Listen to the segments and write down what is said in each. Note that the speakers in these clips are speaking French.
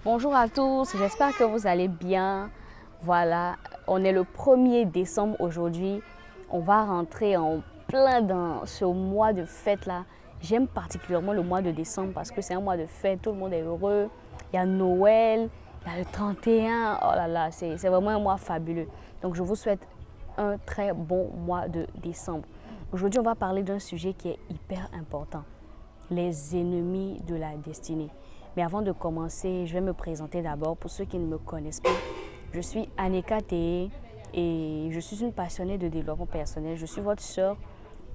Bonjour à tous, j'espère que vous allez bien. Voilà, on est le 1er décembre aujourd'hui. On va rentrer en plein dans ce mois de fête là. J'aime particulièrement le mois de décembre parce que c'est un mois de fête, tout le monde est heureux. Il y a Noël, il y a le 31. Oh là là, c'est vraiment un mois fabuleux. Donc je vous souhaite un très bon mois de décembre. Aujourd'hui, on va parler d'un sujet qui est hyper important. Les ennemis de la destinée. Mais avant de commencer, je vais me présenter d'abord pour ceux qui ne me connaissent pas. Je suis Aneka Teye et je suis une passionnée de développement personnel. Je suis votre sœur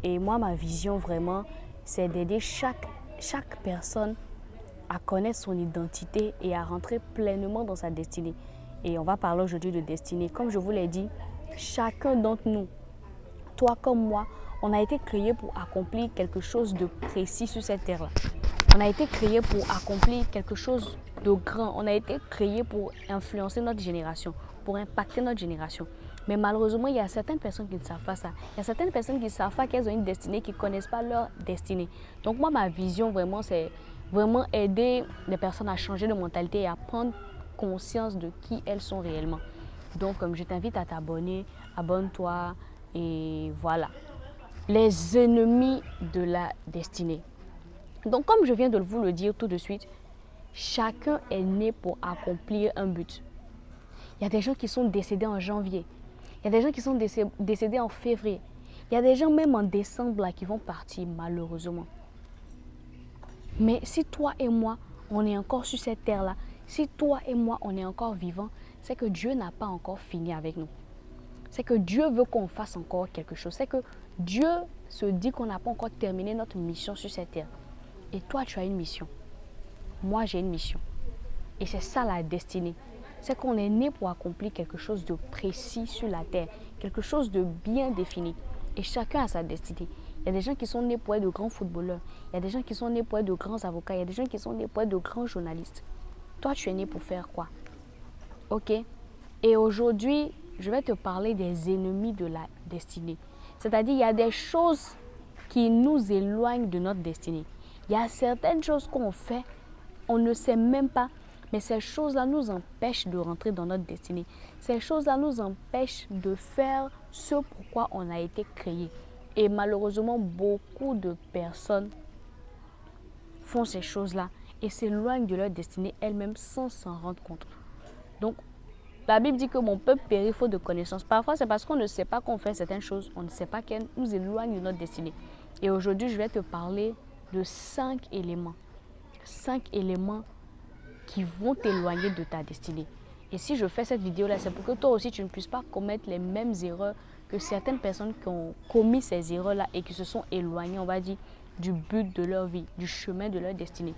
et moi, ma vision vraiment, c'est d'aider chaque personne à connaître son identité et à rentrer pleinement dans sa destinée. Et on va parler aujourd'hui de destinée. Comme je vous l'ai dit, chacun d'entre nous, toi comme moi, on a été créé pour accomplir quelque chose de précis sur cette terre-là. On a été créé pour accomplir quelque chose de grand. On a été créé pour influencer notre génération, pour impacter notre génération. Mais malheureusement, il y a certaines personnes qui ne savent pas ça. Il y a certaines personnes qui ne savent pas qu'elles ont une destinée, qui ne connaissent pas leur destinée. Donc moi, ma vision vraiment, c'est vraiment aider les personnes à changer de mentalité et à prendre conscience de qui elles sont réellement. Donc, je t'invite à t'abonner, abonne-toi et voilà. Les ennemis de la destinée. Donc, comme je viens de vous le dire tout de suite, chacun est né pour accomplir un but. Il y a des gens qui sont décédés en janvier. Il y a des gens qui sont décédés en février. Il y a des gens même en décembre là, qui vont partir malheureusement. Mais si toi et moi, on est encore sur cette terre-là, si toi et moi, on est encore vivants, c'est que Dieu n'a pas encore fini avec nous. C'est que Dieu veut qu'on fasse encore quelque chose. C'est que Dieu se dit qu'on n'a pas encore terminé notre mission sur cette terre. Et toi, tu as une mission. Moi, j'ai une mission. Et c'est ça la destinée. C'est qu'on est né pour accomplir quelque chose de précis sur la terre. Quelque chose de bien défini. Et chacun a sa destinée. Il y a des gens qui sont nés pour être de grands footballeurs. Il y a des gens qui sont nés pour être de grands avocats. Il y a des gens qui sont nés pour être de grands journalistes. Toi, tu es né pour faire quoi? Ok? Et aujourd'hui, je vais te parler des ennemis de la destinée. C'est-à-dire, il y a des choses qui nous éloignent de notre destinée. Il y a certaines choses qu'on fait, on ne sait même pas, mais ces choses-là nous empêchent de rentrer dans notre destinée. Ces choses-là nous empêchent de faire ce pourquoi on a été créé. Et malheureusement, beaucoup de personnes font ces choses-là et s'éloignent de leur destinée elles-mêmes sans s'en rendre compte. Donc, la Bible dit que mon peuple périt faute de connaissance. Parfois, c'est parce qu'on ne sait pas qu'on fait certaines choses. On ne sait pas qu'elles nous éloignent de notre destinée. Et aujourd'hui, je vais te parler de 5 éléments. 5 éléments qui vont t'éloigner de ta destinée. Et si je fais cette vidéo-là, c'est pour que toi aussi, tu ne puisses pas commettre les mêmes erreurs que certaines personnes qui ont commis ces erreurs-là et qui se sont éloignées, on va dire, du but de leur vie, du chemin de leur destinée.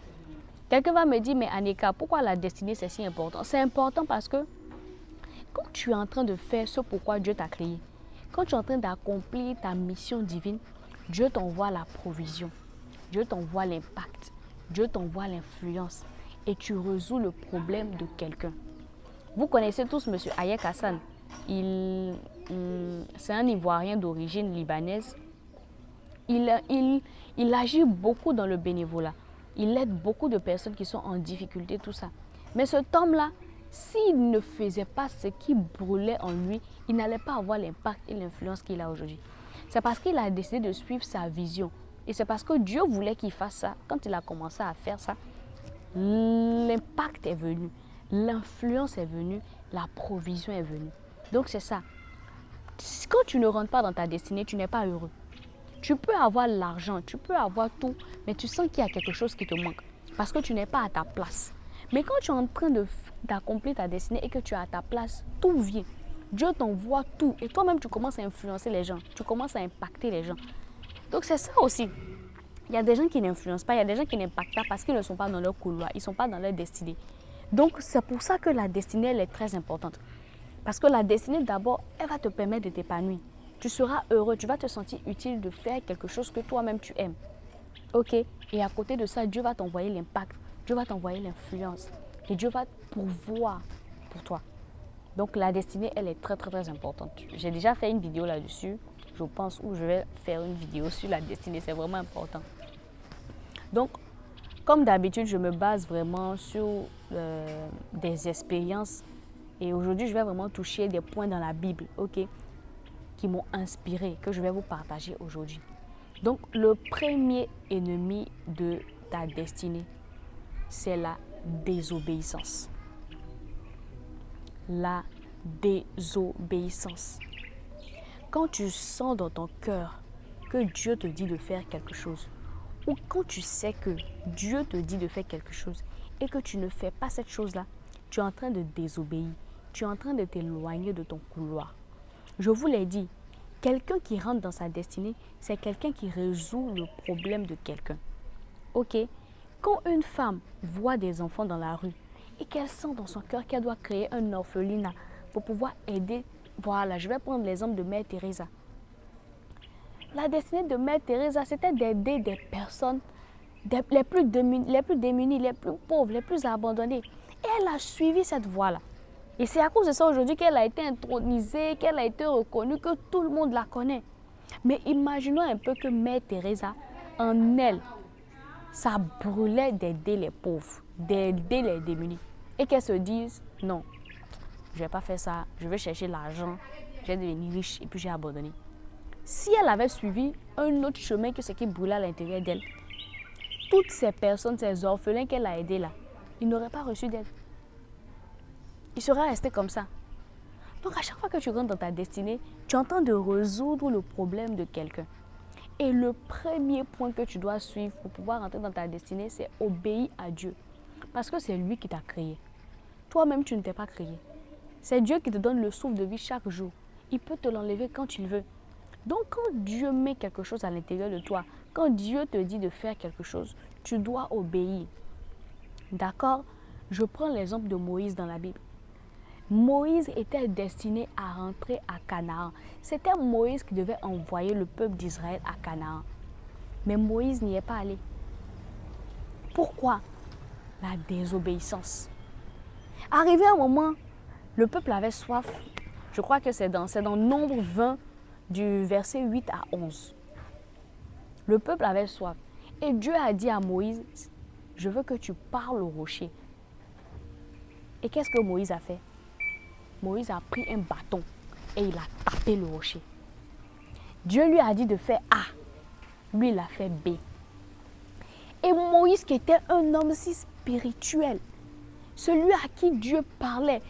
Quelqu'un va me dire, mais Aneka, pourquoi la destinée, c'est si important? C'est important parce que quand tu es en train de faire ce pourquoi Dieu t'a créé, quand tu es en train d'accomplir ta mission divine, Dieu t'envoie la provision, Dieu t'envoie l'impact, Dieu t'envoie l'influence et tu résous le problème de quelqu'un. Vous connaissez tous M. Hayek Hassan. C'est un Ivoirien d'origine libanaise. Il agit beaucoup dans le bénévolat. Il aide beaucoup de personnes qui sont en difficulté, tout ça. Mais cet homme-là, s'il ne faisait pas ce qui brûlait en lui, il n'allait pas avoir l'impact et l'influence qu'il a aujourd'hui. C'est parce qu'il a décidé de suivre sa vision. Et c'est parce que Dieu voulait qu'il fasse ça. Quand il a commencé à faire ça, l'impact est venu, l'influence est venue, la provision est venue. Donc c'est ça. Quand tu ne rentres pas dans ta destinée, tu n'es pas heureux. Tu peux avoir l'argent, tu peux avoir tout, mais tu sens qu'il y a quelque chose qui te manque parce que tu n'es pas à ta place. Mais quand tu es en train d'accomplir ta destinée et que tu es à ta place, tout vient. Dieu t'envoie tout et toi-même tu commences à influencer les gens, tu commences à impacter les gens. Donc c'est ça aussi. Il y a des gens qui n'influencent pas, il y a des gens qui n'impactent pas parce qu'ils ne sont pas dans leur couloir, ils ne sont pas dans leur destinée. Donc c'est pour ça que la destinée elle est très importante. Parce que la destinée d'abord, elle va te permettre de t'épanouir. Tu seras heureux, tu vas te sentir utile de faire quelque chose que toi-même tu aimes. Ok? Et à côté de ça, Dieu va t'envoyer l'impact, Dieu va t'envoyer l'influence et Dieu va pourvoir pour toi. Donc la destinée, elle est très très très importante. J'ai déjà fait une vidéo là-dessus, je pense, où je vais faire une vidéo sur la destinée, c'est vraiment important. Donc, Comme d'habitude, je me base vraiment sur des expériences. Et aujourd'hui, je vais vraiment toucher des points dans la Bible, ok, qui m'ont inspiré, que je vais vous partager aujourd'hui. Donc, le premier ennemi de ta destinée, c'est la désobéissance. La désobéissance. Quand tu sens dans ton cœur que Dieu te dit de faire quelque chose, ou quand tu sais que Dieu te dit de faire quelque chose et que tu ne fais pas cette chose-là, tu es en train de désobéir. Tu es en train de t'éloigner de ton couloir. Je vous l'ai dit, quelqu'un qui rentre dans sa destinée, c'est quelqu'un qui résout le problème de quelqu'un. Ok? Quand une femme voit des enfants dans la rue et qu'elle sent dans son cœur qu'elle doit créer un orphelinat pour pouvoir aider, voilà, je vais prendre l'exemple de Mère Teresa. La destinée de Mère Teresa, c'était d'aider des personnes les plus démunies, les plus pauvres, les plus abandonnées. Et elle a suivi cette voie-là. Et c'est à cause de ça aujourd'hui qu'elle a été intronisée, qu'elle a été reconnue, que tout le monde la connaît. Mais imaginons un peu que Mère Teresa, en elle, ça brûlait d'aider les pauvres, d'aider les démunis. Et qu'elle se dise, non, je ne vais pas faire ça, je vais chercher l'argent, je vais devenir riche et puis j'ai abandonné. Si elle avait suivi un autre chemin que ce qui brûlait à l'intérieur d'elle, toutes ces personnes, ces orphelins qu'elle a aidés là, ils n'auraient pas reçu d'aide. Ils seraient restés comme ça. Donc à chaque fois que tu rentres dans ta destinée, tu es en train de résoudre le problème de quelqu'un. Et le premier point que tu dois suivre pour pouvoir rentrer dans ta destinée, c'est obéir à Dieu. Parce que c'est lui qui t'a créé. Toi-même, tu ne t'es pas créé. C'est Dieu qui te donne le souffle de vie chaque jour. Il peut te l'enlever quand il veut. Donc quand Dieu met quelque chose à l'intérieur de toi, quand Dieu te dit de faire quelque chose, tu dois obéir. D'accord? Je prends l'exemple de Moïse dans la Bible. Moïse était destiné à rentrer à Canaan. C'était Moïse qui devait envoyer le peuple d'Israël à Canaan. Mais Moïse n'y est pas allé. Pourquoi? La désobéissance. Arrivé un moment, le peuple avait soif. Je crois que c'est dans Nombre 20, du verset 8 à 11. Le peuple avait soif. Et Dieu a dit à Moïse, je veux que tu parles au rocher. Et qu'est-ce que Moïse a fait? Moïse a pris un bâton et il a tapé le rocher. Dieu lui a dit de faire A. Lui, il a fait B. Et Moïse, qui était un homme si spirituel, celui à qui Dieu parlait,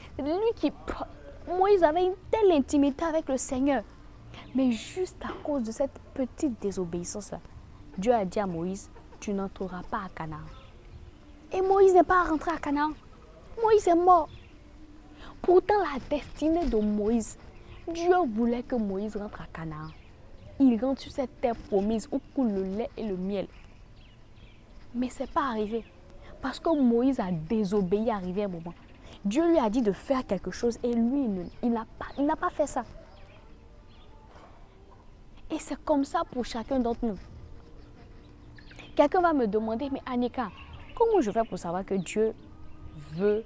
Moïse avait une telle intimité avec le Seigneur. Mais juste à cause de cette petite désobéissance-là, Dieu a dit à Moïse, tu n'entreras pas à Canaan. Et Moïse n'est pas rentré à Canaan. Moïse est mort. Pourtant, la destinée de Moïse, Dieu voulait que Moïse rentre à Canaan. Il rentre sur cette terre promise où coule le lait et le miel. Mais ce n'est pas arrivé. Parce que Moïse a désobéi arrivé un moment. Dieu lui a dit de faire quelque chose et lui, il n'a pas fait ça. Et c'est comme ça pour chacun d'entre nous. Quelqu'un va me demander, mais Annika, comment je fais pour savoir que Dieu veut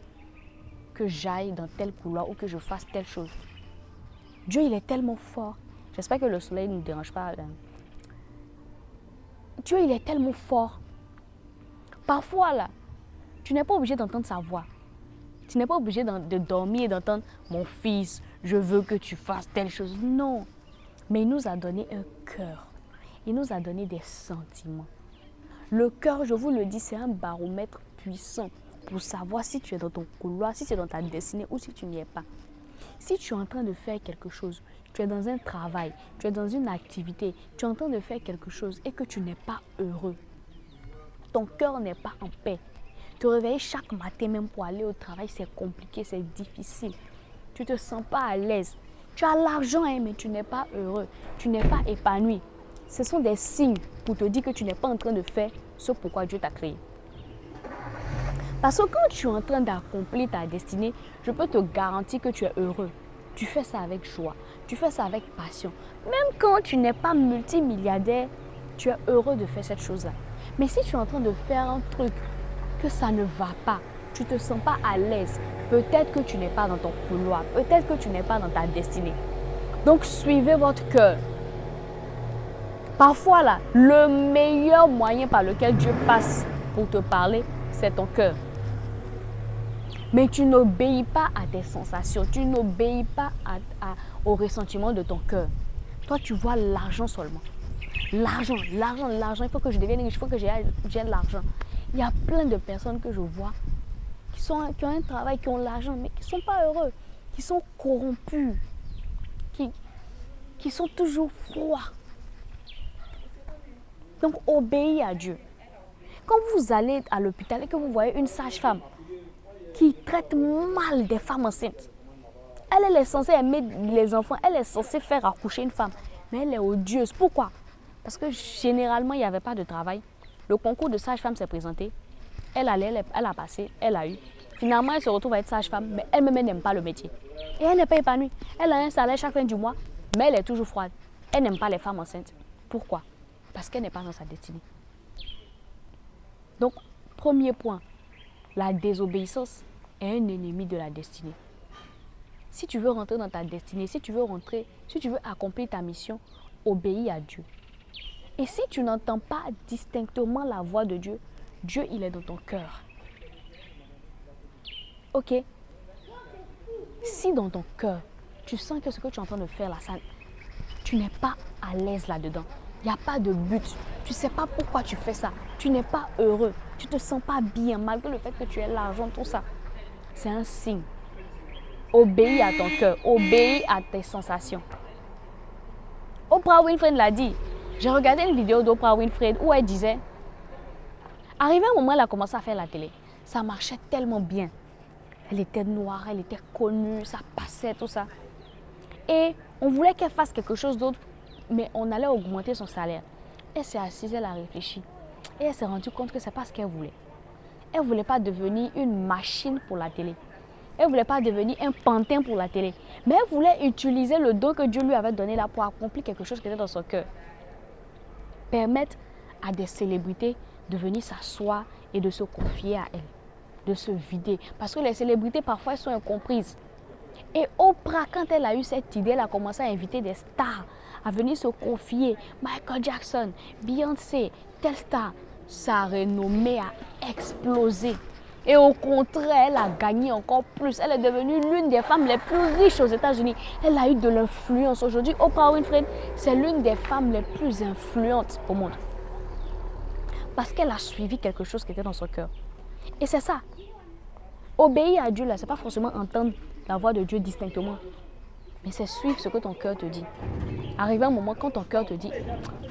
que j'aille dans tel couloir ou que je fasse telle chose? Dieu, il est tellement fort. J'espère que le soleil ne nous dérange pas. Dieu, il est tellement fort. Parfois, là, tu n'es pas obligé d'entendre sa voix. Tu n'es pas obligé de dormir et d'entendre « Mon fils, je veux que tu fasses telle chose. » Non. Mais il nous a donné un cœur. Il nous a donné des sentiments. Le cœur, je vous le dis, c'est un baromètre puissant pour savoir si tu es dans ton couloir, si tu es dans ta destinée ou si tu n'y es pas. Si tu es en train de faire quelque chose, tu es dans un travail, tu es dans une activité, tu es en train de faire quelque chose et que tu n'es pas heureux, ton cœur n'est pas en paix. Te réveiller chaque matin même pour aller au travail, c'est compliqué, c'est difficile. Tu ne te sens pas à l'aise. Tu as l'argent, hein, mais tu n'es pas heureux, tu n'es pas épanoui. Ce sont des signes pour te dire que tu n'es pas en train de faire ce pourquoi Dieu t'a créé. Parce que quand tu es en train d'accomplir ta destinée, je peux te garantir que tu es heureux. Tu fais ça avec joie, tu fais ça avec passion. Même quand tu n'es pas multimilliardaire, tu es heureux de faire cette chose-là. Mais si tu es en train de faire un truc que ça ne va pas, tu ne te sens pas à l'aise, peut-être que tu n'es pas dans ton couloir, peut-être que tu n'es pas dans ta destinée. Donc suivez votre cœur. Parfois là, le meilleur moyen par lequel Dieu passe pour te parler, c'est ton cœur. Mais tu n'obéis pas à tes sensations, tu n'obéis pas au ressentiment de ton cœur. Toi, tu vois l'argent seulement. L'argent, il faut que je devienne riche, il faut que j'ai de l'argent. Il y a plein de personnes que je vois qui ont un travail, qui ont l'argent, mais qui ne sont pas heureux, qui sont corrompus, qui sont toujours froids. Donc, obéis à Dieu. Quand vous allez à l'hôpital et que vous voyez une sage-femme qui traite mal des femmes enceintes, elle est censée aimer les enfants, elle est censée faire accoucher une femme, mais elle est odieuse. Pourquoi? Parce que généralement, il n'y avait pas de travail. Le concours de sage-femme s'est présenté. Elle a passé, elle a eu. Finalement, elle se retrouve à être sage-femme, mais elle-même n'aime pas le métier. Et elle n'est pas épanouie. Elle a un salaire chaque fin du mois, mais elle est toujours froide. Elle n'aime pas les femmes enceintes. Pourquoi? Parce qu'elle n'est pas dans sa destinée. Donc, premier point, la désobéissance est un ennemi de la destinée. Si tu veux rentrer dans ta destinée, si tu veux accomplir ta mission, obéis à Dieu. Et si tu n'entends pas distinctement la voix de Dieu, Dieu, il est dans ton cœur. Ok? Si dans ton cœur, tu sens que ce que tu es en train de faire là, tu n'es pas à l'aise là-dedans, il n'y a pas de but, tu ne sais pas pourquoi tu fais ça, tu n'es pas heureux, tu ne te sens pas bien malgré le fait que tu aies l'argent, tout ça, c'est un signe. Obéis à ton cœur, obéis à tes sensations. Oprah Winfrey l'a dit. J'ai regardé une vidéo d'Oprah Winfrey où elle disait, arrivé un moment, elle a commencé à faire la télé. Ça marchait tellement bien. Elle était noire, elle était connue, ça passait, tout ça. Et on voulait qu'elle fasse quelque chose d'autre, mais on allait augmenter son salaire. Elle s'est assise, elle a réfléchi. Et elle s'est rendue compte que ce n'est pas ce qu'elle voulait. Elle ne voulait pas devenir une machine pour la télé. Elle ne voulait pas devenir un pantin pour la télé. Mais elle voulait utiliser le don que Dieu lui avait donné là pour accomplir quelque chose qui était dans son cœur. Permettre à des célébrités de venir s'asseoir et de se confier à elle, de se vider. Parce que les célébrités, parfois, elles sont incomprises. Et Oprah, quand elle a eu cette idée, elle a commencé à inviter des stars à venir se confier. Michael Jackson, Beyoncé, telle star. Sa renommée a explosé. Et au contraire, elle a gagné encore plus. Elle est devenue l'une des femmes les plus riches aux États-Unis. Elle a eu de l'influence. Aujourd'hui, Oprah Winfrey, c'est l'une des femmes les plus influentes au monde. Parce qu'elle a suivi quelque chose qui était dans son cœur. Et c'est ça. Obéir à Dieu, là, ce n'est pas forcément entendre la voix de Dieu distinctement. Mais c'est suivre ce que ton cœur te dit. Arriver un moment quand ton cœur te dit,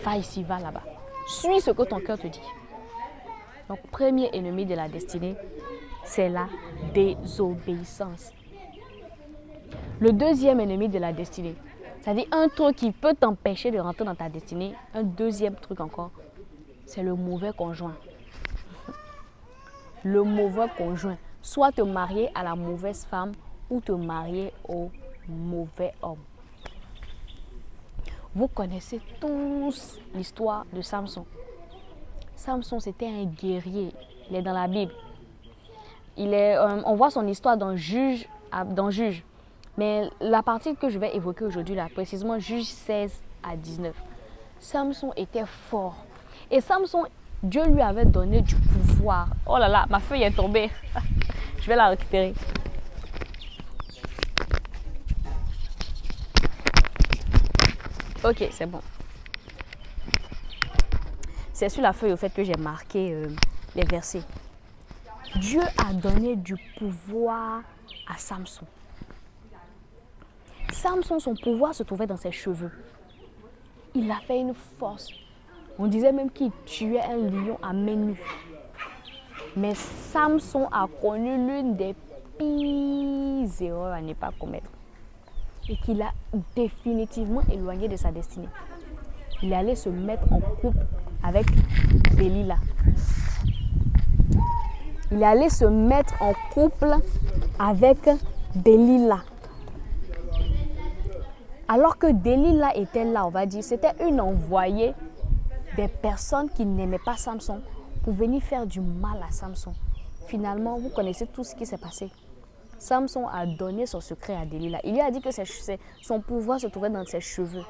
va ici, va là-bas. Suis ce que ton cœur te dit. Donc, premier ennemi de la destinée, c'est la désobéissance. Le deuxième ennemi de la destinée, c'est-à-dire un truc qui peut t'empêcher de rentrer dans ta destinée, un deuxième truc encore, c'est le mauvais conjoint. Le mauvais conjoint. Soit te marier à la mauvaise femme ou te marier au mauvais homme. Vous connaissez tous l'histoire de Samson. Samson, c'était un guerrier. Il est dans la Bible. On voit son histoire dans Juge. Mais la partie que je vais évoquer aujourd'hui, là, précisément Juge 16 à 19. Samson était fort. Et Samson, Dieu lui avait donné du pouvoir. Oh là là, ma feuille est tombée. Je vais la récupérer. Ok, c'est bon. C'est sur la feuille au fait que j'ai marqué les versets. Dieu a donné du pouvoir à Samson. Samson, son pouvoir se trouvait dans ses cheveux. Il a fait une force. On disait même qu'il tuait un lion à main nue. Mais Samson a connu l'une des pires erreurs à ne pas commettre. Et qu'il a définitivement éloigné de sa destinée. Il allait se mettre en couple avec Delilah. Il allait se mettre en couple avec Delilah. Alors que Delilah était là, on va dire, c'était une envoyée des personnes qui n'aimaient pas Samson pour venir faire du mal à Samson. Finalement, vous connaissez tout ce qui s'est passé. Samson a donné son secret à Delilah. Il lui a dit que son pouvoir se trouvait dans ses cheveux.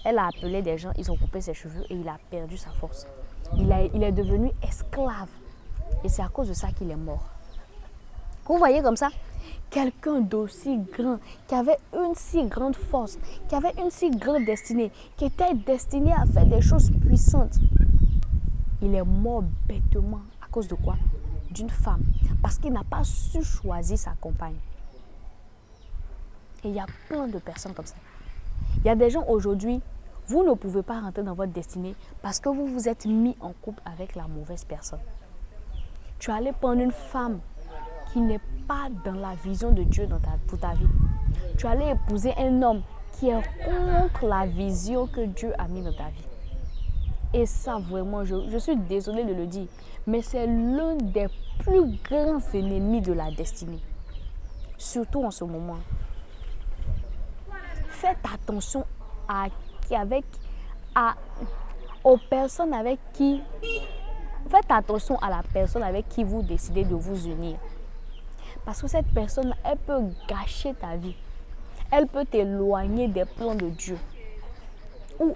Elle a appelé des gens, ils ont coupé ses cheveux et il a perdu sa force. Il est devenu esclave Et c'est à cause de ça qu'il est mort. Vous voyez comme ça? Quelqu'un d'aussi grand, qui avait une si grande force, qui avait une si grande destinée, qui était destiné à faire des choses puissantes. Il est mort bêtement. À cause de quoi? D'une femme. Parce qu'il n'a pas su choisir sa compagne. Et il y a plein de personnes comme ça. Il y a des gens aujourd'hui, vous ne pouvez pas rentrer dans votre destinée parce que vous vous êtes mis en couple avec la mauvaise personne. Tu es allé prendre une femme qui n'est pas dans la vision de Dieu pour ta vie. Tu es allé épouser un homme qui est contre la vision que Dieu a mis dans ta vie. Et ça, vraiment, je suis désolée de le dire, mais c'est l'un des plus grands ennemis de la destinée. Surtout en ce moment. Faites attention aux personnes avec qui... Faites attention à la personne avec qui vous décidez de vous unir. Parce que cette personne, elle peut gâcher ta vie. Elle peut t'éloigner des plans de Dieu. Ou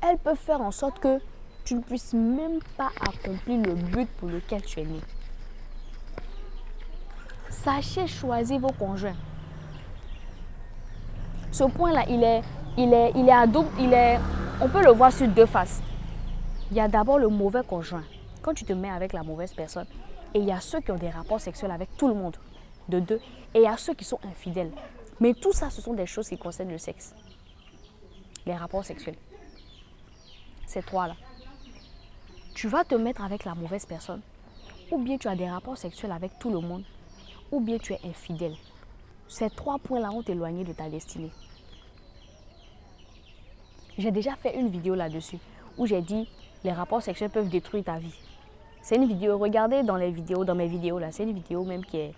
elle peut faire en sorte que tu ne puisses même pas accomplir le but pour lequel tu es né. Sachez choisir vos conjoints. Ce point-là, on peut le voir sur deux faces. Il y a d'abord le mauvais conjoint. Quand tu te mets avec la mauvaise personne, et il y a ceux qui ont des rapports sexuels avec tout le monde, de deux, et il y a ceux qui sont infidèles. Mais tout ça, ce sont des choses qui concernent le sexe. Les rapports sexuels. Ces trois-là. Tu vas te mettre avec la mauvaise personne, ou bien tu as des rapports sexuels avec tout le monde, ou bien tu es infidèle. Ces trois points-là vont t'éloigner de ta destinée. J'ai déjà fait une vidéo là-dessus, où j'ai dit les rapports sexuels peuvent détruire ta vie. C'est une vidéo, regardez dans mes vidéos là, c'est une vidéo même qui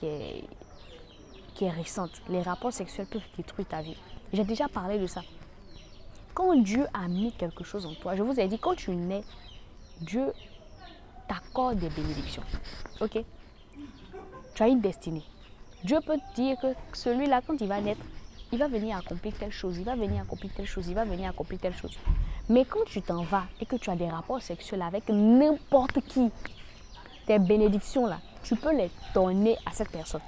est récente. Les rapports sexuels peuvent détruire ta vie. J'ai déjà parlé de ça. Quand Dieu a mis quelque chose en toi, je vous ai dit, quand tu nais, Dieu t'accorde des bénédictions. Ok? Tu as une destinée. Dieu peut te dire que celui-là, quand il va naître, il va venir accomplir telle chose, il va venir accomplir telle chose, il va venir accomplir telle chose. Mais quand tu t'en vas et que tu as des rapports sexuels avec n'importe qui, tes bénédictions là, tu peux les donner à cette personne.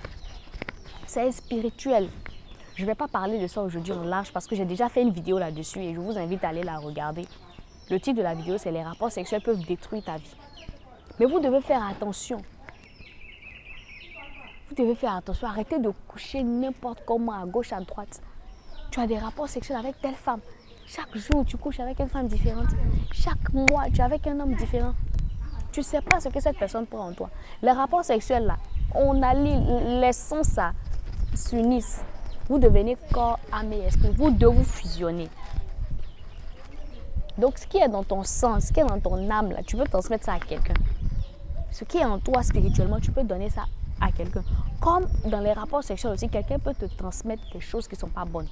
C'est spirituel. Je ne vais pas parler de ça aujourd'hui en large parce que j'ai déjà fait une vidéo là-dessus et je vous invite à aller la regarder. Le titre de la vidéo, c'est « Les rapports sexuels peuvent détruire ta vie ». Mais vous devez faire attention. Vous devez faire attention. Arrêtez de coucher n'importe comment, à gauche, à droite. Tu as des rapports sexuels avec telle femme. Chaque jour, tu couches avec une femme différente. Chaque mois, tu es avec un homme différent. Tu ne sais pas ce que cette personne prend en toi. Les rapports sexuels, là, on allie, les sens, ça s'unissent. Vous devenez corps, âme et esprit. Vous deux vous fusionnez. Donc, ce qui est dans ton sang, ce qui est dans ton âme, là, tu peux transmettre ça à quelqu'un. Ce qui est en toi spirituellement, tu peux donner ça à quelqu'un. Comme dans les rapports sexuels aussi, quelqu'un peut te transmettre des choses qui ne sont pas bonnes.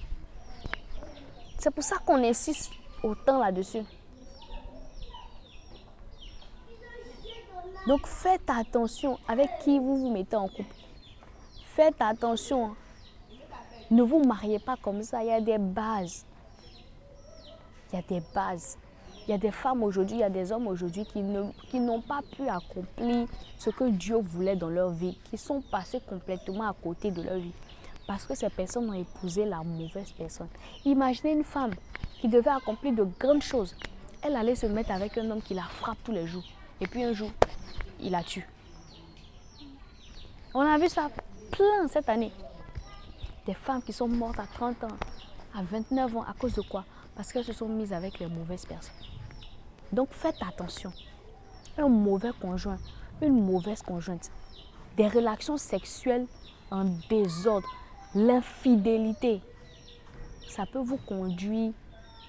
C'est pour ça qu'on insiste autant là-dessus. Donc, faites attention avec qui vous vous mettez en couple. Faites attention. Ne vous mariez pas comme ça. Il y a des bases. Il y a des bases. Il y a des femmes aujourd'hui, il y a des hommes aujourd'hui qui n'ont pas pu accomplir ce que Dieu voulait dans leur vie, qui sont passés complètement à côté de leur vie. Parce que ces personnes ont épousé la mauvaise personne. Imaginez une femme qui devait accomplir de grandes choses. Elle allait se mettre avec un homme qui la frappe tous les jours. Et puis un jour, il la tue. On a vu ça plein cette année. Des femmes qui sont mortes à 30 ans, à 29 ans, à cause de quoi? Parce qu'elles se sont mises avec les mauvaises personnes. Donc faites attention. Un mauvais conjoint, une mauvaise conjointe, des relations sexuelles en désordre, l'infidélité, ça peut vous conduire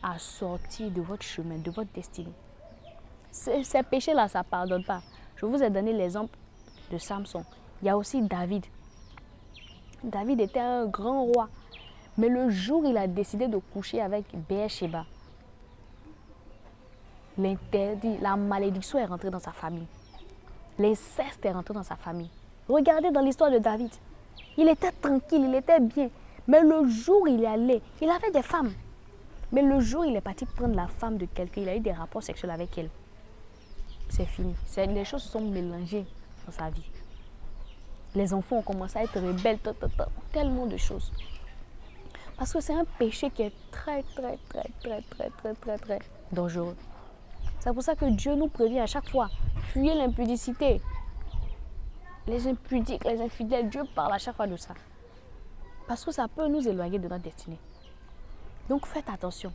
à sortir de votre chemin, de votre destinée. Ces péchés-là, ça ne pardonne pas. Je vous ai donné l'exemple de Samson. Il y a aussi David. David était un grand roi. Mais le jour où il a décidé de coucher avec Bathsheba, l'interdit, la malédiction est rentrée dans sa famille. L'inceste est rentré dans sa famille. Regardez dans l'histoire de David. Il était tranquille, il était bien. Mais le jour où il est allé, il avait des femmes. Mais le jour où il est parti prendre la femme de quelqu'un, il a eu des rapports sexuels avec elle. c'est fini. Les choses se sont mélangées dans sa vie. Les enfants ont commencé à être rebelles, tellement de choses. Parce que c'est un péché qui est très dangereux. C'est pour ça que Dieu nous prévient à chaque fois. Fuyez l'impudicité. Les impudiques, les infidèles, Dieu parle à chaque fois de ça. Parce que ça peut nous éloigner de notre destinée. Donc faites attention.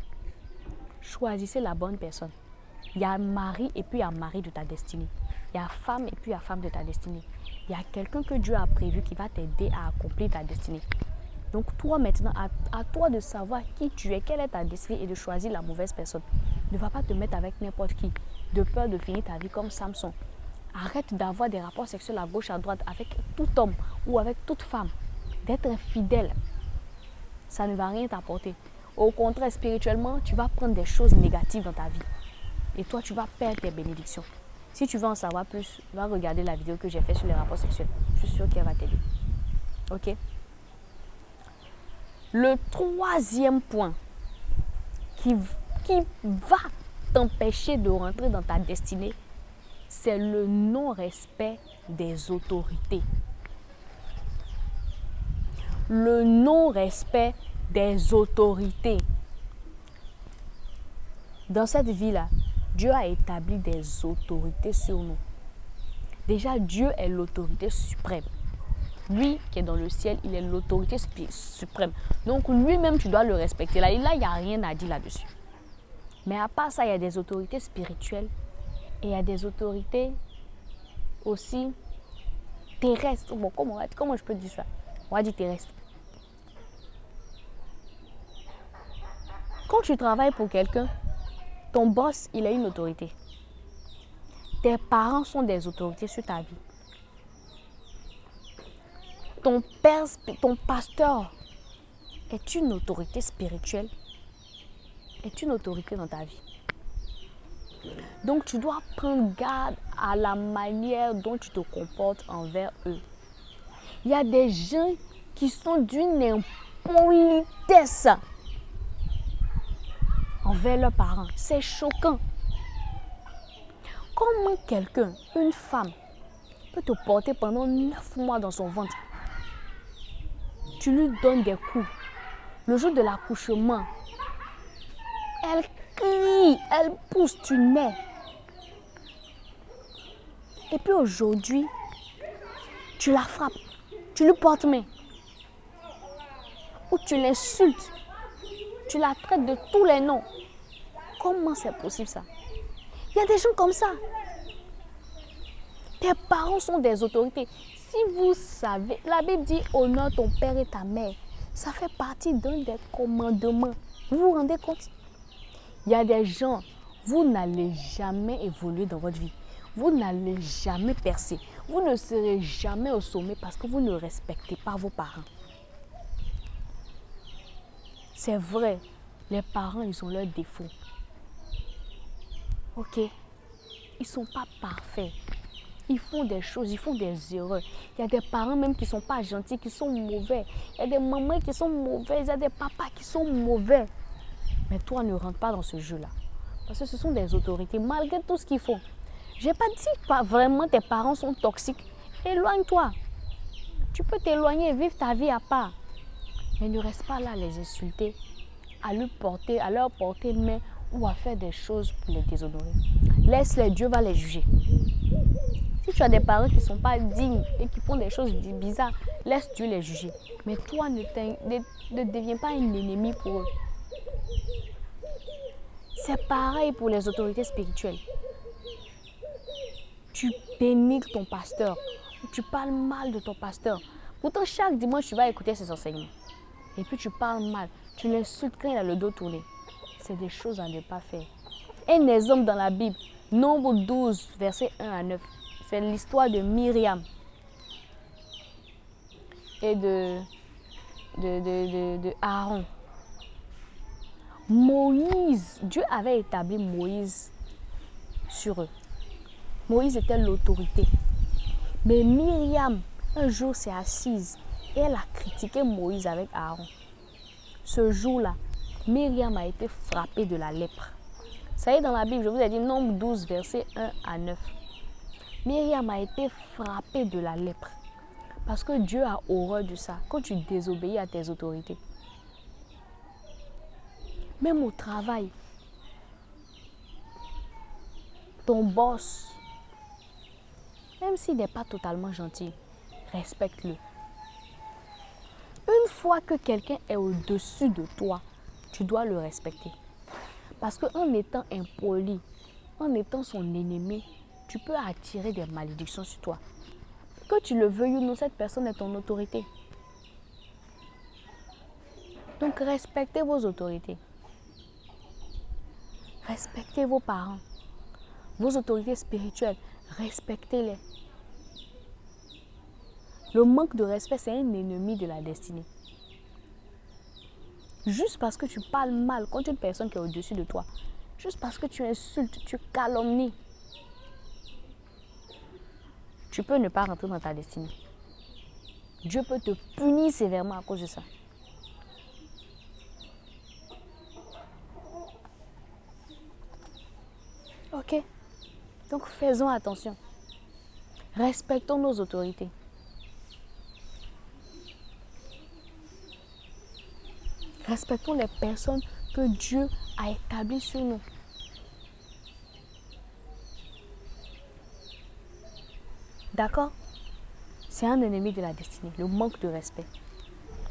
Choisissez la bonne personne. Il y a mari et puis il y a mari de ta destinée. Il y a femme et puis il y a femme de ta destinée. Il y a quelqu'un que Dieu a prévu qui va t'aider à accomplir ta destinée. Donc toi maintenant, à toi de savoir qui tu es, quelle est ta destinée et de choisir la mauvaise personne. Ne va pas te mettre avec n'importe qui, de peur de finir ta vie comme Samson. Arrête d'avoir des rapports sexuels à gauche, à droite avec tout homme ou avec toute femme. D'être infidèle, ça ne va rien t'apporter. Au contraire, spirituellement, tu vas prendre des choses négatives dans ta vie. Et toi, tu vas perdre tes bénédictions. Si tu veux en savoir plus, va regarder la vidéo que j'ai faite sur les rapports sexuels. Je suis sûre qu'elle va t'aider. Ok? Le troisième point qui va t'empêcher de rentrer dans ta destinée, c'est le non-respect des autorités. Le non-respect des autorités. Dans cette vie-là, Dieu a établi des autorités sur nous. Déjà, Dieu est l'autorité suprême. Lui qui est dans le ciel, il est l'autorité suprême. Donc lui-même, tu dois le respecter. Là, il n'y a rien à dire là-dessus. Mais à part ça, il y a des autorités spirituelles et il y a des autorités aussi terrestres. Bon, comment je peux dire ça? On va dire terrestre. Quand tu travailles pour quelqu'un, ton boss, il a une autorité. Tes parents sont des autorités sur ta vie. Ton père, ton pasteur est une autorité spirituelle, est une autorité dans ta vie. Donc tu dois prendre garde à la manière dont tu te comportes envers eux. Il y a des gens qui sont d'une impolitesse envers leurs parents. C'est choquant. Comment quelqu'un, une femme, peut te porter pendant 9 mois dans son ventre? Tu lui donnes des coups. Le jour de l'accouchement, elle crie, elle pousse, tu nais. Et puis aujourd'hui, tu la frappes, tu lui portes main. Ou tu l'insultes, tu la traites de tous les noms. Comment c'est possible ça? Il y a des gens comme ça. Tes parents sont des autorités. Si vous savez, la Bible dit honore ton père et ta mère. Ça fait partie d'un des commandements. Vous vous rendez compte? Il y a des gens, vous n'allez jamais évoluer dans votre vie. Vous n'allez jamais percer. Vous ne serez jamais au sommet parce que vous ne respectez pas vos parents. C'est vrai, les parents, ils ont leurs défauts. Ok? Ils ne sont pas parfaits. Ils font des choses, ils font des erreurs. Il y a des parents même qui ne sont pas gentils, qui sont mauvais. Il y a des mamans qui sont mauvaises, il y a des papas qui sont mauvais. Mais toi, ne rentre pas dans ce jeu-là. Parce que ce sont des autorités, malgré tout ce qu'ils font. Je n'ai pas dit que vraiment tes parents sont toxiques. Éloigne-toi. Tu peux t'éloigner et vivre ta vie à part. Mais ne reste pas là à les insulter, à leur porter main ou à faire des choses pour les déshonorer. Laisse-les, Dieu va les juger. Si tu as des parents qui ne sont pas dignes et qui font des choses bizarres, laisse Dieu les juger. Mais toi, ne deviens pas un ennemi pour eux. C'est pareil pour les autorités spirituelles. Tu dénigres ton pasteur, tu parles mal de ton pasteur. Pourtant, chaque dimanche, tu vas écouter ses enseignements. Et puis, tu parles mal, tu l'insultes quand il a le dos tourné. C'est des choses à ne pas faire. Un exemple dans la Bible, Nombre 12, versets 1 à 9. C'est l'histoire de Myriam et de Aaron. Moïse, Dieu avait établi Moïse sur eux. Moïse était l'autorité. Mais Myriam, un jour, s'est assise et elle a critiqué Moïse avec Aaron. Ce jour-là, Myriam a été frappée de la lèpre. Ça y est dans la Bible, je vous ai dit Nombre 12, versets 1 à 9. Myriam a été frappée de la lèpre. Parce que Dieu a horreur de ça. Quand tu désobéis à tes autorités. Même au travail. Ton boss. Même s'il n'est pas totalement gentil. Respecte-le. Une fois que quelqu'un est au-dessus de toi, tu dois le respecter. Parce qu'en étant impoli, en étant son ennemi, tu peux attirer des malédictions sur toi. Que tu le veuilles ou non, cette personne est ton autorité. Donc respectez vos autorités. Respectez vos parents. Vos autorités spirituelles, respectez-les. Le manque de respect, c'est un ennemi de la destinée. Juste parce que tu parles mal contre une personne qui est au-dessus de toi, juste parce que tu insultes, tu calomnies, tu peux ne pas rentrer dans ta destinée. Dieu peut te punir sévèrement à cause de ça. Ok? Donc faisons attention. Respectons nos autorités. Respectons les personnes que Dieu a établies sur nous. D'accord? C'est un ennemi de la destinée, le manque de respect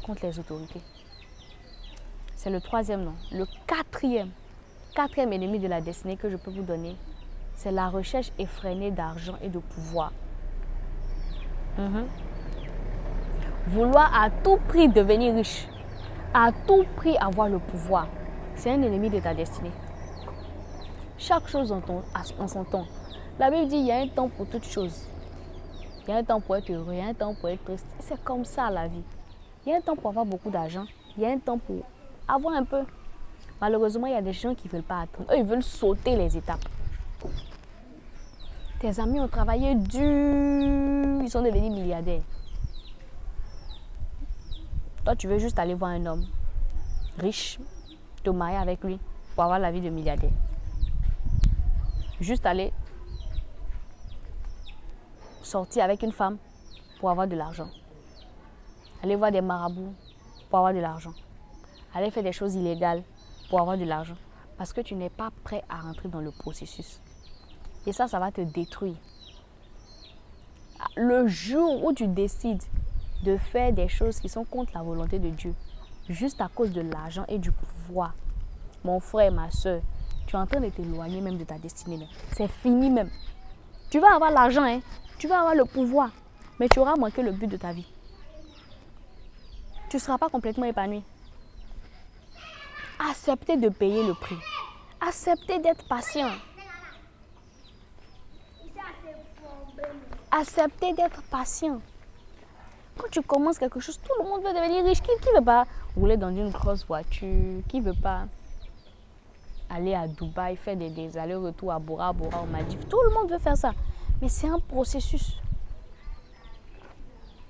contre les autorités. C'est le troisième nom. Le quatrième ennemi de la destinée que je peux vous donner, c'est la recherche effrénée d'argent et de pouvoir. Vouloir à tout prix devenir riche, à tout prix avoir le pouvoir, c'est un ennemi de ta destinée. Chaque chose en son temps. La Bible dit qu'il y a un temps pour toute chose. Il y a un temps pour être heureux, il y a un temps pour être triste. C'est comme ça la vie. Il y a un temps pour avoir beaucoup d'argent, il y a un temps pour avoir un peu. Malheureusement, il y a des gens qui ne veulent pas attendre. Eux, ils veulent sauter les étapes. Tes amis ont travaillé dur, ils sont devenus milliardaires. Toi, tu veux juste aller voir un homme riche, te marier avec lui pour avoir la vie de milliardaire. Juste aller sortir avec une femme pour avoir de l'argent. Aller voir des marabouts pour avoir de l'argent. Aller faire des choses illégales pour avoir de l'argent. Parce que tu n'es pas prêt à rentrer dans le processus. Et ça va te détruire. Le jour où tu décides de faire des choses qui sont contre la volonté de Dieu, juste à cause de l'argent et du pouvoir, mon frère, ma soeur, tu es en train de t'éloigner même de ta destinée. C'est fini même. Tu vas avoir l'argent, hein? Tu vas avoir le pouvoir, mais tu auras manqué le but de ta vie. Tu ne seras pas complètement épanoui. Acceptez de payer le prix. Acceptez d'être patient. Acceptez d'être patient. Quand tu commences quelque chose, tout le monde veut devenir riche. Qui ne veut pas rouler dans une grosse voiture? Qui ne veut pas aller à Dubaï, faire des allers-retours à Bora Bora, aux Maldives? Tout le monde veut faire ça. Mais c'est un processus.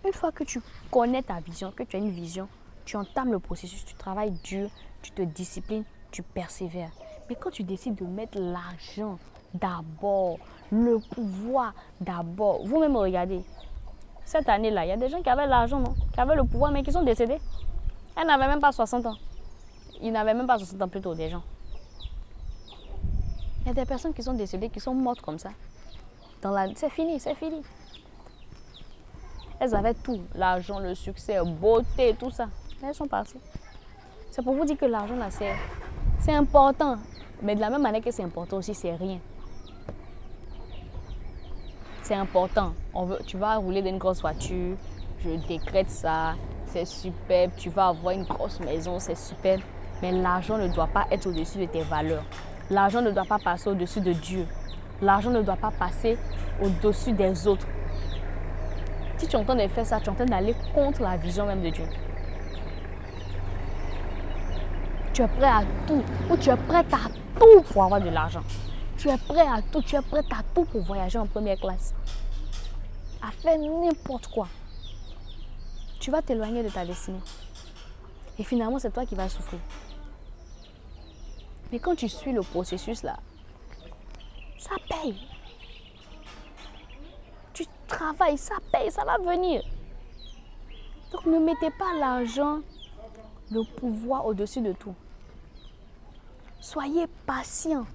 Une fois que tu connais ta vision, que tu as une vision, tu entames le processus, tu travailles dur, tu te disciplines, tu persévères. Mais quand tu décides de mettre l'argent d'abord, le pouvoir d'abord, vous-même regardez, cette année-là, il y a des gens qui avaient l'argent, non? Qui avaient le pouvoir, mais qui sont décédés. Elles n'avaient même pas 60 ans. Ils n'avaient même pas 60 ans plutôt, des gens. Il y a des personnes qui sont décédées, qui sont mortes comme ça. C'est fini, c'est fini. Elles avaient tout, l'argent, le succès, la beauté, tout ça. Mais elles sont parties. C'est pour vous dire que l'argent, là, c'est important. Mais de la même manière que c'est important aussi, c'est rien. C'est important. Tu vas rouler dans une grosse voiture, je décrète ça, c'est superbe. Tu vas avoir une grosse maison, c'est superbe. Mais l'argent ne doit pas être au-dessus de tes valeurs. L'argent ne doit pas passer au-dessus de Dieu. L'argent ne doit pas passer au-dessus des autres. Si tu es en train de faire ça, tu es en train d'aller contre la vision même de Dieu. Tu es prêt à tout, ou tu es prête à tout pour avoir de l'argent. Tu es prêt à tout, tu es prête à tout pour voyager en première classe. À faire n'importe quoi. Tu vas t'éloigner de ta destinée. Et finalement, c'est toi qui vas souffrir. Mais quand tu suis le processus là, Ça paye. Tu travailles, ça paye, ça va venir. Donc ne mettez pas l'argent, le pouvoir au-dessus de tout. Soyez patient.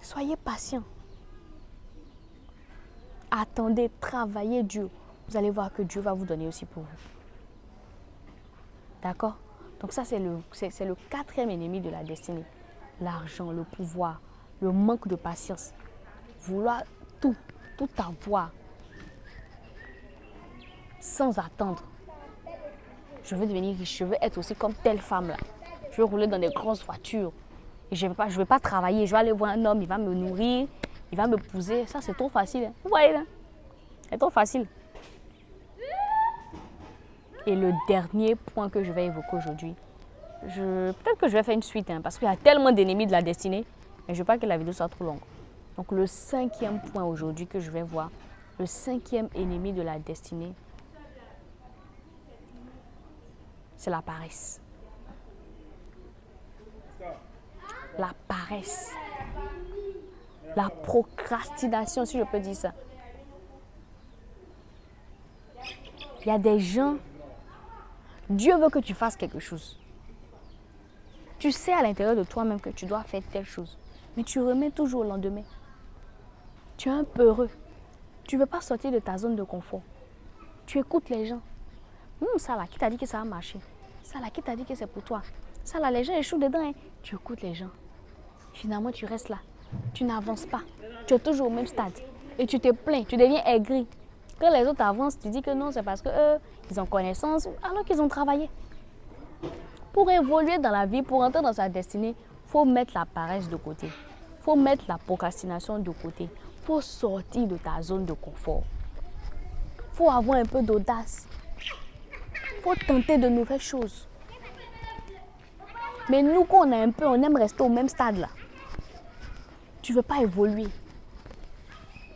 Soyez patient. Attendez, travaillez dur. Vous allez voir que Dieu va vous donner aussi pour vous. D'accord? Donc ça, c'est le quatrième ennemi de la destinée. L'argent, le pouvoir, le manque de patience. Vouloir tout avoir sans attendre. Je veux devenir riche, je veux être aussi comme telle femme là. Je veux rouler dans des grosses voitures. Et je vais pas travailler, je vais aller voir un homme, il va me nourrir, il va me épouser. Ça, c'est trop facile. Hein. Vous voyez là? C'est trop facile. Et le dernier point que je vais évoquer aujourd'hui, peut-être que je vais faire une suite, hein, parce qu'il y a tellement d'ennemis de la destinée, mais je ne veux pas que la vidéo soit trop longue. Donc le cinquième point aujourd'hui que je vais voir, le cinquième ennemi de la destinée, c'est la paresse. La paresse. La procrastination, si je peux dire ça. Il y a des gens, Dieu veut que tu fasses quelque chose. Tu sais à l'intérieur de toi-même que tu dois faire telle chose, mais tu remets toujours au lendemain. Tu es un peureux. Tu ne veux pas sortir de ta zone de confort. Tu écoutes les gens. Ça là, qui t'a dit que ça va marcher? Ça là, qui t'a dit que c'est pour toi? Ça là, les gens échouent dedans. Hein. Tu écoutes les gens. Finalement, tu restes là. Tu n'avances pas. Tu es toujours au même stade. Et tu te plains, tu deviens aigri. Quand les autres avancent, tu dis que non, c'est parce qu'eux, ils ont connaissance, alors qu'ils ont travaillé. Pour évoluer dans la vie, pour entrer dans sa destinée, il faut mettre la paresse de côté. Il faut mettre la procrastination de côté. Il faut sortir de ta zone de confort. Il faut avoir un peu d'audace. Il faut tenter de nouvelles choses. Mais nous, quand on a un peu, on aime rester au même stade là. Tu ne veux pas évoluer.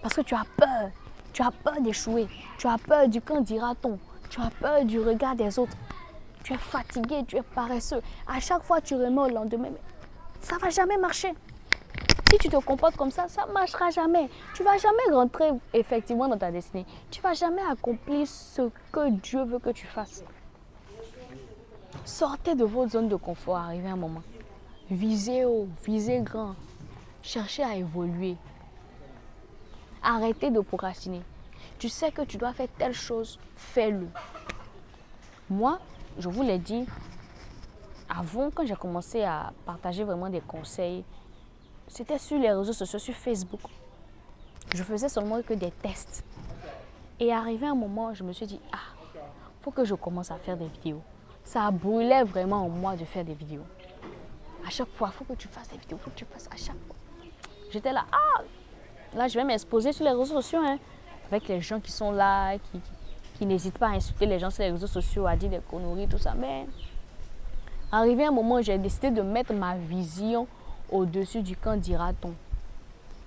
Parce que tu as peur. Tu as peur d'échouer. Tu as peur du quand dira-t-on. Tu as peur du regard des autres. Tu es fatigué, tu es paresseux. À chaque fois, tu remets au lendemain. Mais ça ne va jamais marcher. Si tu te comportes comme ça ne marchera jamais. Tu ne vas jamais rentrer effectivement dans ta destinée. Tu ne vas jamais accomplir ce que Dieu veut que tu fasses. Sortez de votre zone de confort, arrivez à un moment. Visez haut, visez grand. Cherchez à évoluer. Arrêtez de procrastiner. Tu sais que tu dois faire telle chose, fais-le. Moi, je vous l'ai dit, avant, quand j'ai commencé à partager vraiment des conseils, c'était sur les réseaux sociaux, sur Facebook. Je faisais seulement que des tests. Et arrivé un moment, je me suis dit, il faut que je commence à faire des vidéos. Ça brûlait vraiment en moi de faire des vidéos. À chaque fois, il faut que tu fasses des vidéos, il faut que tu fasses à chaque fois. J'étais là, là, je vais m'exposer sur les réseaux sociaux, hein, avec les gens qui sont là, qui n'hésitent pas à insulter les gens sur les réseaux sociaux, à dire des conneries, tout ça. Mais arrivé un moment, j'ai décidé de mettre ma vision au-dessus du quand dira-t-on.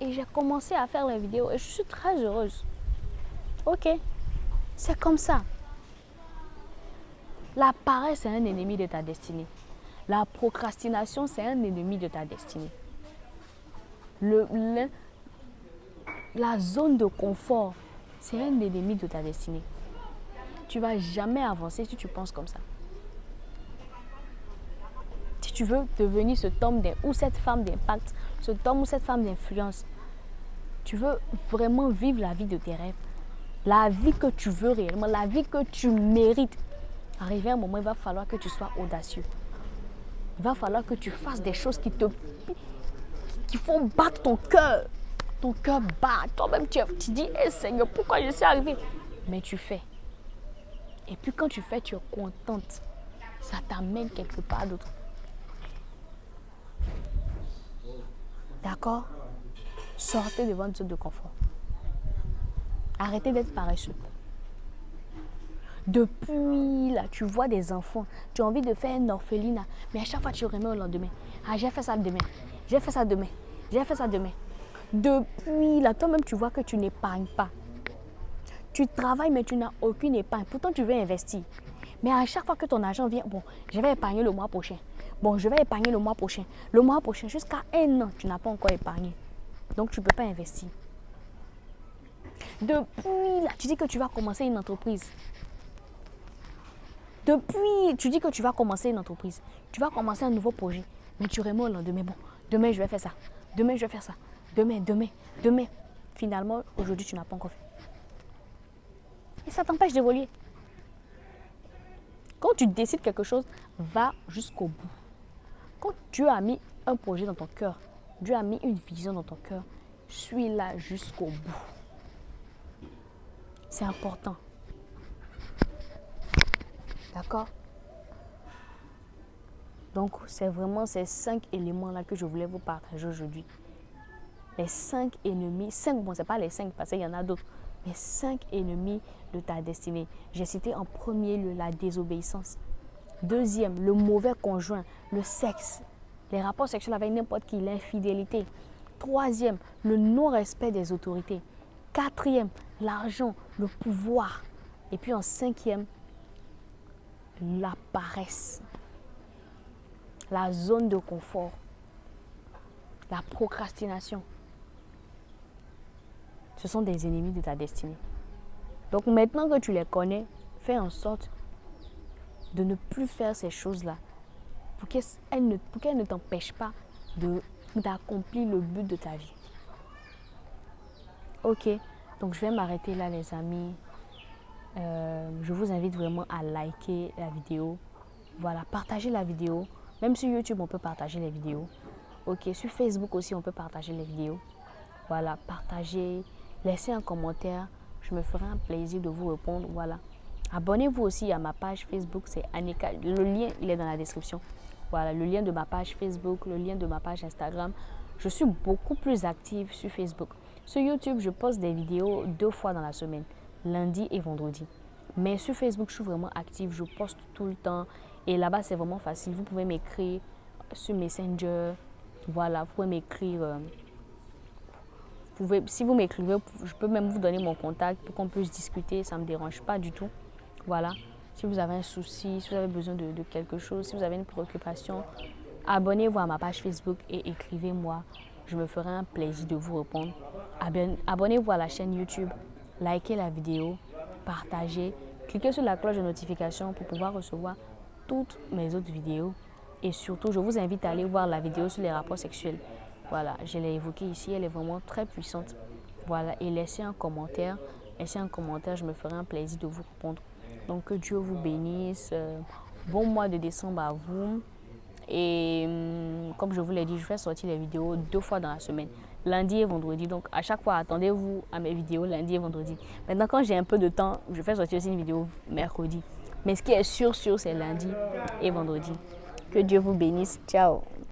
Et j'ai commencé à faire les vidéos et je suis très heureuse. Ok, c'est comme ça. La paresse, c'est un ennemi de ta destinée. La procrastination, c'est un ennemi de ta destinée. La zone de confort, c'est un ennemi de ta destinée. Tu ne vas jamais avancer si tu penses comme ça. Si tu veux devenir cet homme ou cette femme d'impact, cet homme ou cette femme d'influence, tu veux vraiment vivre la vie de tes rêves, la vie que tu veux réellement, la vie que tu mérites. Arrivé à un moment, il va falloir que tu sois audacieux. Il va falloir que tu fasses des choses qui font battre ton cœur. Ton cœur bat. Toi-même, tu dis, Seigneur, pourquoi je suis arrivé? Mais tu fais. Et puis quand tu fais, tu es contente. Ça t'amène quelque part d'autre. D'accord? Sortez de votre zone de confort. Arrêtez d'être paresseux. Depuis là, tu vois des enfants, tu as envie de faire un orphelinat, mais à chaque fois tu remets au lendemain. J'ai fait ça demain, j'ai fait ça demain, j'ai fait ça demain. Depuis là, toi-même tu vois que tu n'épargnes pas. Tu travailles mais tu n'as aucune épargne. Pourtant tu veux investir. Mais à chaque fois que ton argent vient, bon, je vais épargner le mois prochain. bon, je vais épargner le mois prochain. Le mois prochain, jusqu'à 1 an, tu n'as pas encore épargné. Donc, tu ne peux pas investir. Depuis là, tu dis que tu vas commencer une entreprise. Depuis, tu dis que tu vas commencer une entreprise. Tu vas commencer un nouveau projet. Mais tu remets au lendemain. Bon, demain, je vais faire ça. Demain, je vais faire ça. Demain. Finalement, aujourd'hui, tu n'as pas encore fait. Et ça t'empêche d'évoluer. Quand tu décides quelque chose, va jusqu'au bout. Quand Dieu a mis un projet dans ton cœur, Dieu a mis une vision dans ton cœur, suis-la jusqu'au bout. C'est important. D'accord? Donc, c'est vraiment ces 5 éléments-là que je voulais vous partager aujourd'hui. Les 5 ennemis, 5, bon, ce n'est pas les 5 parce qu'il y en a d'autres, mais 5 ennemis de ta destinée. J'ai cité en premier lieu la désobéissance. Deuxième, le mauvais conjoint, le sexe, les rapports sexuels avec n'importe qui, l'infidélité. Troisième, le non-respect des autorités. Quatrième, l'argent, le pouvoir. Et puis en cinquième, la paresse, la zone de confort, la procrastination. Ce sont des ennemis de ta destinée. Donc maintenant que tu les connais, fais en sorte de ne plus faire ces choses-là pour qu'elles ne t'empêchent pas d'accomplir le but de ta vie. Ok, donc je vais m'arrêter là les amis. Je vous invite vraiment à liker la vidéo. Voilà, partagez la vidéo. Même sur YouTube, on peut partager les vidéos. Ok, sur Facebook aussi, on peut partager les vidéos. Voilà, partagez, laissez un commentaire. Je me ferai un plaisir de vous répondre. Voilà. Abonnez-vous aussi à ma page Facebook, c'est Annika. Le lien, il est dans la description. Voilà, le lien de ma page Facebook, le lien de ma page Instagram. Je suis beaucoup plus active sur Facebook. Sur YouTube, je poste des vidéos 2 fois dans la semaine, lundi et vendredi. Mais sur Facebook, je suis vraiment active, je poste tout le temps. Et là-bas, c'est vraiment facile. Vous pouvez m'écrire sur Messenger. Voilà, vous pouvez m'écrire. Si vous m'écrivez, je peux même vous donner mon contact pour qu'on puisse discuter. Ça ne me dérange pas du tout. Voilà. Si vous avez un souci, si vous avez besoin de quelque chose, si vous avez une préoccupation, abonnez-vous à ma page Facebook et écrivez-moi. Je me ferai un plaisir de vous répondre. Abonnez-vous à la chaîne YouTube, likez la vidéo, partagez, cliquez sur la cloche de notification pour pouvoir recevoir toutes mes autres vidéos. Et surtout, je vous invite à aller voir la vidéo sur les rapports sexuels. Voilà, je l'ai évoquée ici, elle est vraiment très puissante. Voilà, et laissez un commentaire. Je me ferai un plaisir de vous répondre. Donc, que Dieu vous bénisse. Bon mois de décembre à vous. Et comme je vous l'ai dit, je vais sortir les vidéos 2 fois dans la semaine, lundi et vendredi. Donc, à chaque fois, attendez-vous à mes vidéos lundi et vendredi. Maintenant, quand j'ai un peu de temps, je vais sortir aussi une vidéo mercredi. Mais ce qui est sûr, c'est lundi et vendredi. Que Dieu vous bénisse. Ciao.